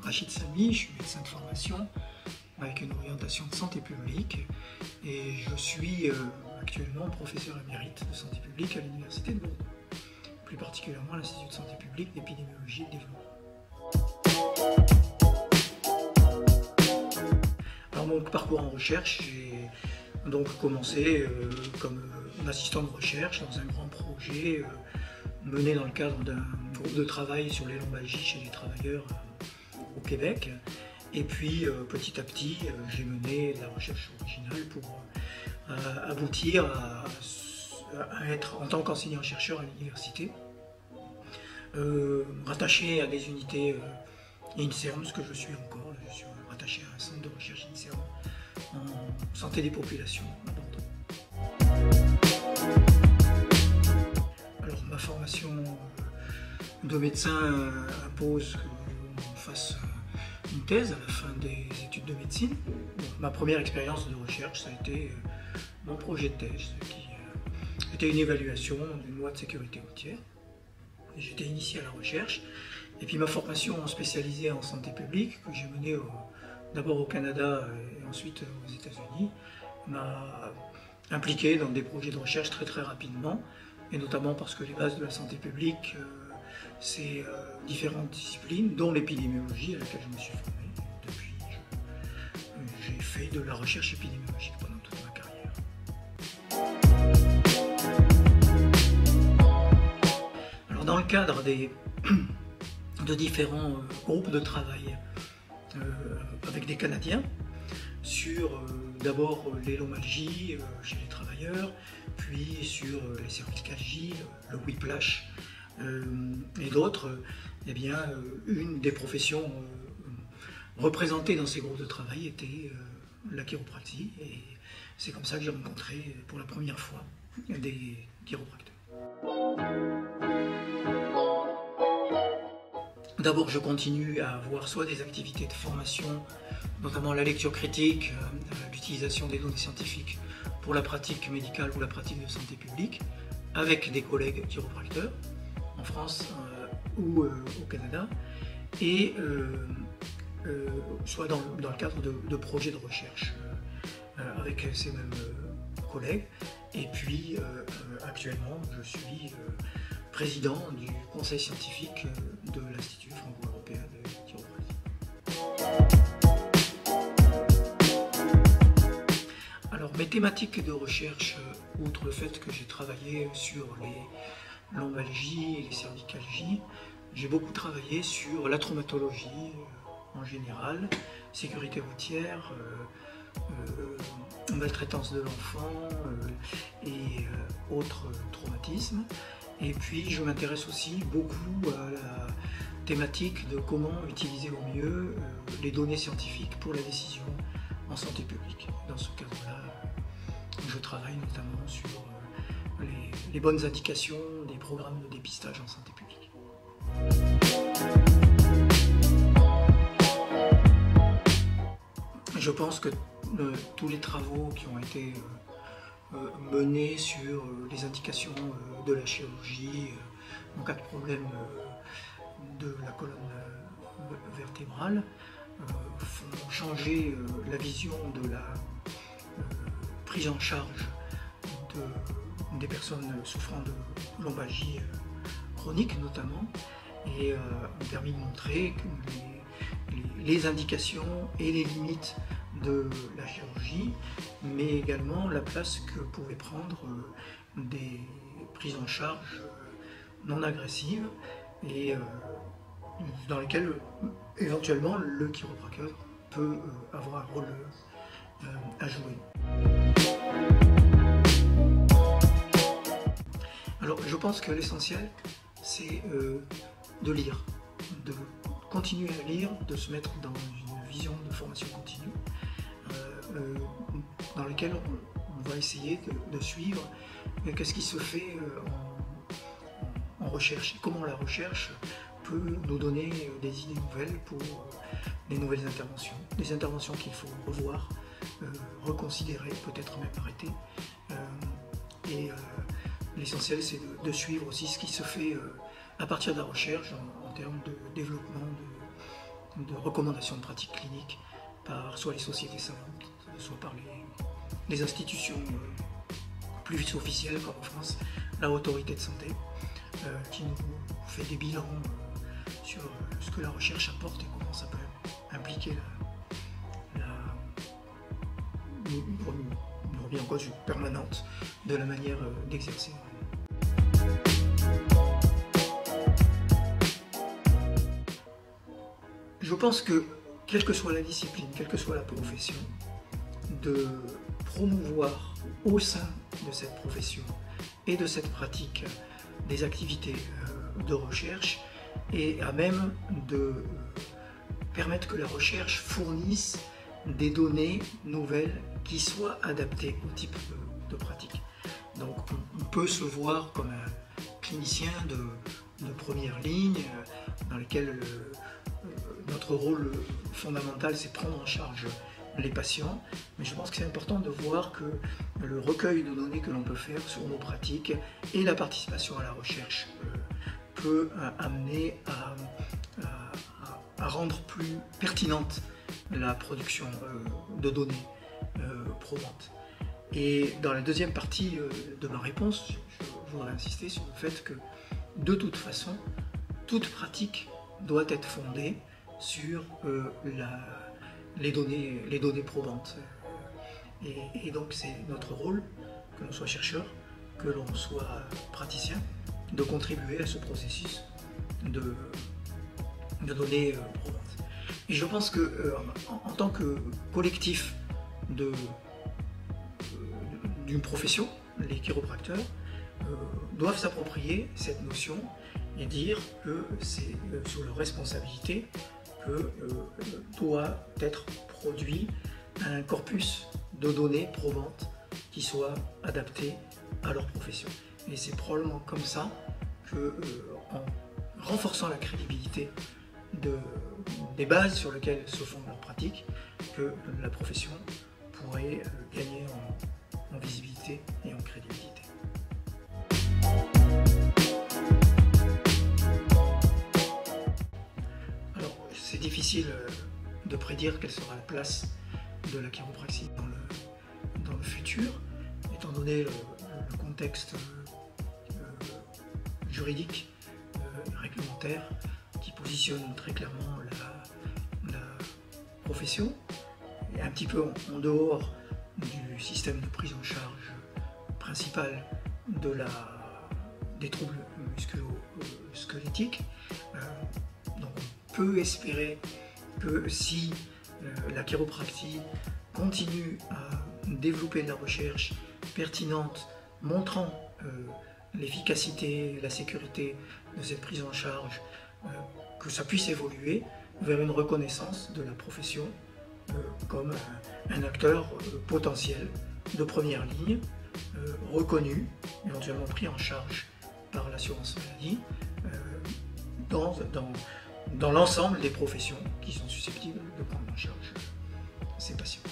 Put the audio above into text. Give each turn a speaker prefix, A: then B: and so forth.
A: Rachid Sami, je suis médecin de formation avec une orientation de santé publique et je suis actuellement professeur émérite de santé publique à l'Université de Bordeaux, plus particulièrement à l'Institut de santé publique d'épidémiologie et de développement. Alors mon parcours en recherche, j'ai donc commencé comme assistant de recherche dans un grand projet mené dans le cadre d'un groupe de travail sur les lombalgies chez les travailleurs au Québec. Et puis petit à petit, j'ai mené de la recherche originale pour aboutir à être en tant qu'enseignant-chercheur à l'université, rattaché à des unités INSERM, ce que je suis encore. Je suis rattaché à un centre de recherche INSERM en santé des populations à Bordeaux. Alors ma formation de médecin impose qu'on fasse une thèse à la fin des études de médecine. Donc, ma première expérience de recherche, ça a été mon projet de thèse, qui était une évaluation d'une loi de sécurité routière. J'étais initié à la recherche. Et puis ma formation spécialisée en santé publique, que j'ai menée d'abord au Canada et ensuite aux États-Unis, m'a impliqué dans des projets de recherche très rapidement, et notamment parce que les bases de la santé publique, c'est différentes disciplines, dont l'épidémiologie à laquelle je me suis formé. Depuis, j'ai fait de la recherche épidémiologique pendant toute ma carrière. Alors dans le cadre de différents groupes de travail avec des Canadiens, sur d'abord les lombalgies chez les travailleurs, puis sur les cervicalgies, le whiplash, et d'autres, eh bien, une des professions représentées dans ces groupes de travail était la chiropratie, et c'est comme ça que j'ai rencontré pour la première fois des chiropracteurs. D'abord, je continue à avoir soit des activités de formation, notamment la lecture critique, l'utilisation des données scientifiques pour la pratique médicale ou la pratique de santé publique, avec des collègues chiropracteurs, en France ou au Canada, et soit dans le cadre de projets de recherche avec ces mêmes collègues. Et puis actuellement, je suis président du conseil scientifique de l'Institut franco-européen de chiropratie. Alors mes thématiques de recherche, outre le fait que j'ai travaillé sur les lombalgies et les cervicalgies, j'ai beaucoup travaillé sur la traumatologie en général, sécurité routière, maltraitance de l'enfant et autres traumatismes. Et puis je m'intéresse aussi beaucoup à la thématique de comment utiliser au mieux les données scientifiques pour la décision en santé publique. Dans ce cadre-là, je travaille notamment sur les bonnes indications des programmes de dépistage en santé publique. Je pense que tous les travaux qui ont été menés sur les indications de la chirurgie en cas de problème de la colonne vertébrale font changer la vision de la prise en charge des personnes souffrant de lombalgie chronique notamment, et ont permis de montrer que les indications et les limites de la chirurgie, mais également la place que pouvaient prendre des prises en charge non agressives et dans lesquelles éventuellement le chiropracteur peut avoir un rôle à jouer. Alors je pense que l'essentiel c'est de lire, de continuer à lire, de se mettre dans une vision de formation continue dans laquelle on va essayer de suivre qu'est-ce qui se fait en recherche et comment la recherche peut nous donner des idées nouvelles pour des nouvelles interventions, des interventions qu'il faut revoir, reconsidérer, peut-être même arrêter. L'essentiel, c'est de suivre aussi ce qui se fait à partir de la recherche en termes de développement, de recommandations de pratiques cliniques par soit les sociétés savantes, soit par les institutions plus officielles, comme en France, la Autorité de santé, qui nous fait des bilans sur ce que la recherche apporte et comment ça peut impliquer une remise en cause permanente de la manière d'exercer. Je pense que, quelle que soit la discipline, quelle que soit la profession, de promouvoir au sein de cette profession et de cette pratique des activités de recherche et à même de permettre que la recherche fournisse des données nouvelles qui soient adaptées au type de pratique. Donc on peut se voir comme un clinicien de première ligne dans lequel notre rôle fondamental, c'est prendre en charge les patients, mais je pense que c'est important de voir que le recueil de données que l'on peut faire sur nos pratiques et la participation à la recherche peut amener à rendre plus pertinente la production de données probantes. Et dans la deuxième partie de ma réponse, je voudrais insister sur le fait que de toute façon, toute pratique doit être fondée sur les données probantes. Et donc c'est notre rôle, que l'on soit chercheur, que l'on soit praticien, de contribuer à ce processus de données probantes. Et je pense que en tant que collectif d'une profession, les chiropracteurs doivent s'approprier cette notion et dire que c'est sous leur responsabilité que doit être produit un corpus de données probantes qui soit adapté à leur profession. Et c'est probablement comme ça que, en renforçant la crédibilité des bases sur lesquelles se fondent leurs pratiques, que la profession pourrait gagner en visibilité et en crédibilité. Alors, c'est difficile de prédire quelle sera la place de la chiropraxie dans le futur, étant donné le contexte juridique, réglementaire, qui positionne très clairement la profession, et un petit peu en dehors du système de prise en charge principal des troubles musculo-squelettiques. Donc on peut espérer que si la chiropraxie continue à développer de la recherche pertinente, montrant l'efficacité, la sécurité de cette prise en charge, que ça puisse évoluer vers une reconnaissance de la profession comme un acteur potentiel de première ligne, reconnu, éventuellement pris en charge par l'assurance maladie, dans l'ensemble des professions qui sont susceptibles de prendre en charge ces patients.